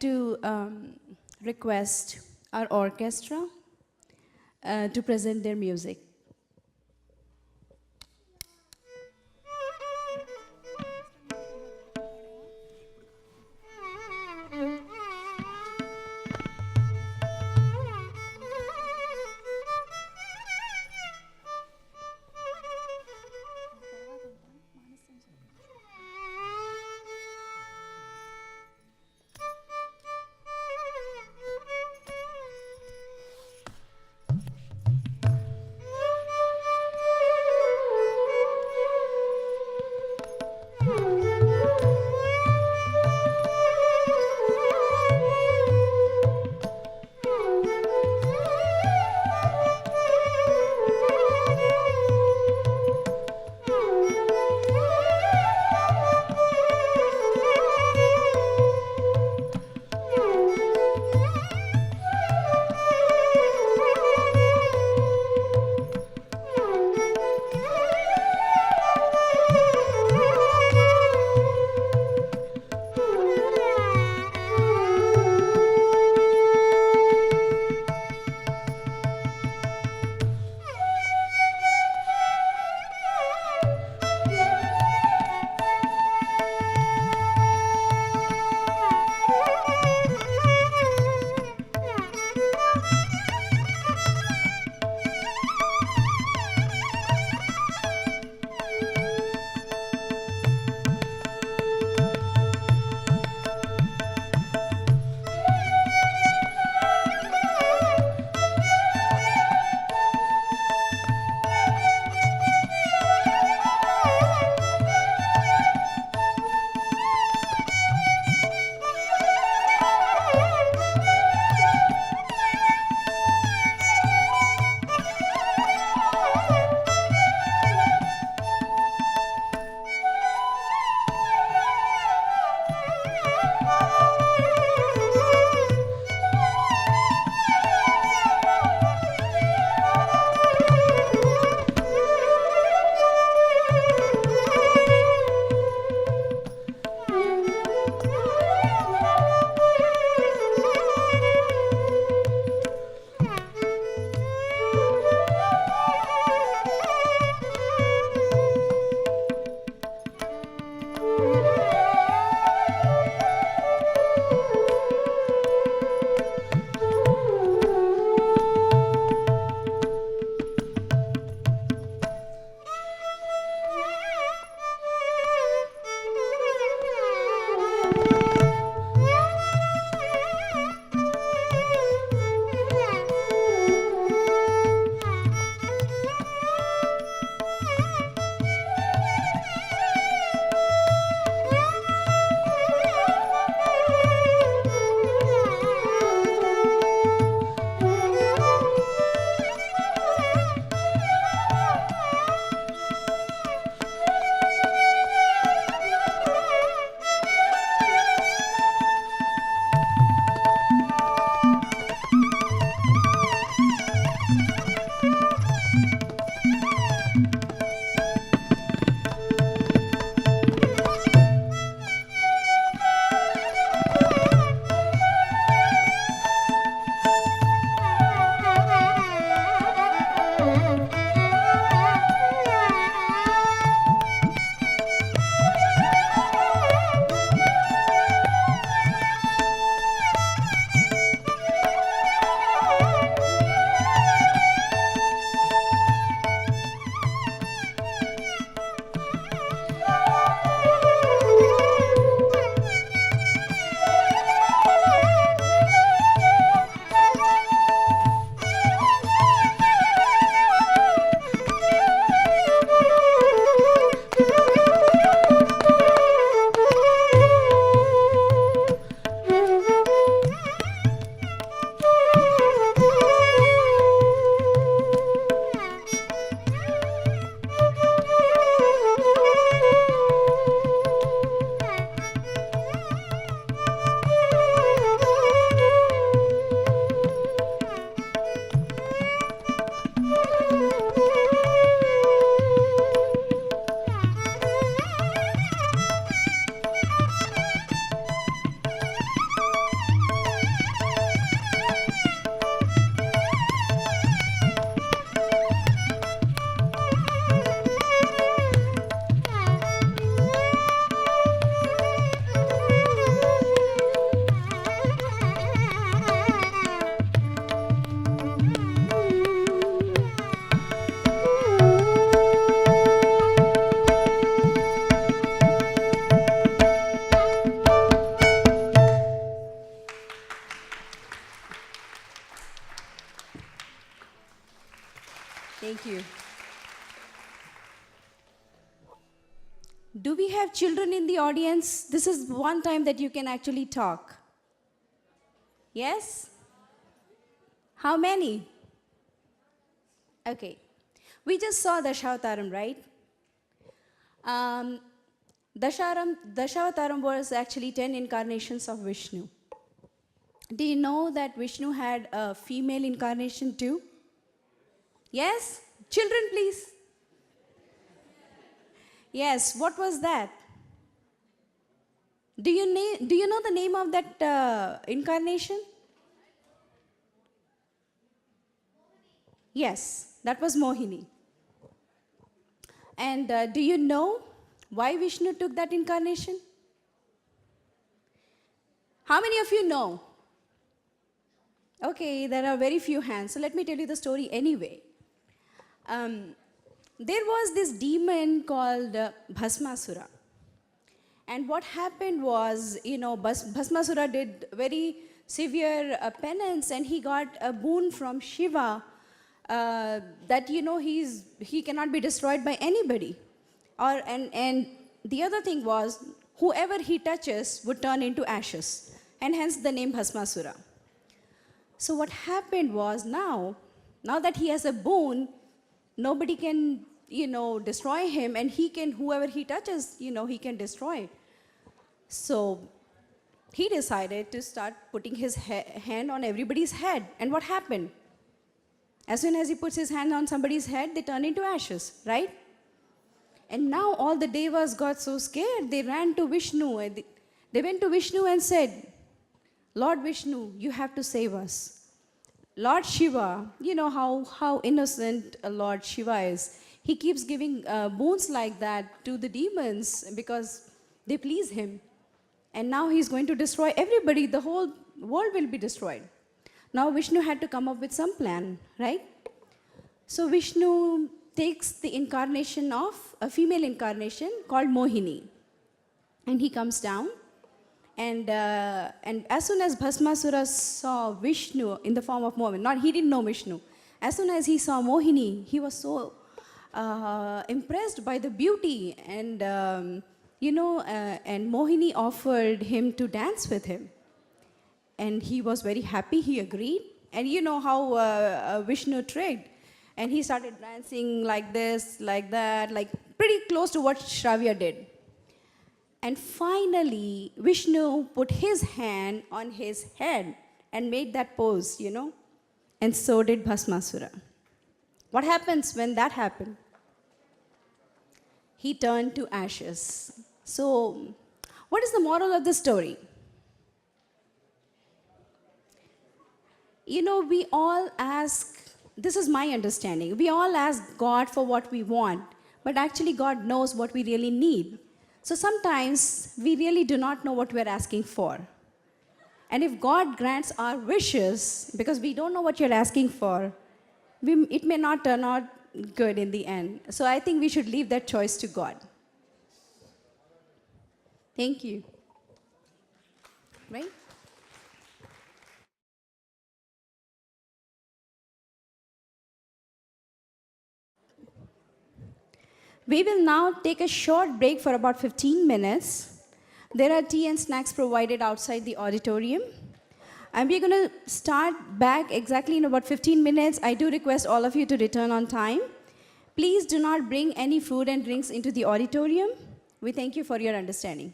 to request our orchestra to present their music. Thank you. Do we have children in the audience? This is one time that you can actually talk. Yes? How many? Okay. We just saw Dashavataram, right? Dashavataram was actually 10 incarnations of Vishnu. Do you know that Vishnu had a female incarnation too? Yes? Children, please. Yes, what was that? Do you know the name of that incarnation? Yes, that was Mohini. And do you know why Vishnu took that incarnation? How many of you know? Okay, there are very few hands, so let me tell you the story anyway. There was this demon called Bhasmasura. And what happened was, Bhasmasura did very severe penance, and he got a boon from Shiva that, he cannot be destroyed by anybody. And the other thing was, whoever he touches would turn into ashes, and hence the name Bhasmasura. So what happened was, now that he has a boon, nobody can, destroy him, and whoever he touches, he can destroy it. So he decided to start putting his hand on everybody's head. And what happened? As soon as he puts his hand on somebody's head, they turn into ashes, right? And now all the devas got so scared, they ran to Vishnu. And they went to Vishnu and said, Lord Vishnu, you have to save us. Lord Shiva, you know how innocent Lord Shiva is. He keeps giving boons like that to the demons because they please him. And now he's going to destroy everybody. The whole world will be destroyed. Now Vishnu had to come up with some plan, right? So Vishnu takes the incarnation of a female incarnation called Mohini. And he comes down. And as soon as Bhasmasura saw Vishnu in the form of Mohini, he didn't know Vishnu. As soon as he saw Mohini, he was so impressed by the beauty, and and Mohini offered him to dance with him. And he was very happy, he agreed. And you know how Vishnu tricked. And he started dancing like this, like that, like pretty close to what Shravya did. And finally, Vishnu put his hand on his head and made that pose, And so did Bhasmasura. What happens when that happened? He turned to ashes. So, what is the moral of the story? We all ask, this is my understanding, we all ask God for what we want, but actually God knows what we really need. So sometimes we really do not know what we're asking for. And if God grants our wishes, because we don't know what you're asking for, it may not turn out good in the end. So I think we should leave that choice to God. Thank you. Right? We will now take a short break for about 15 minutes. There are tea and snacks provided outside the auditorium. And we're going to start back exactly in about 15 minutes. I do request all of you to return on time. Please do not bring any food and drinks into the auditorium. We thank you for your understanding.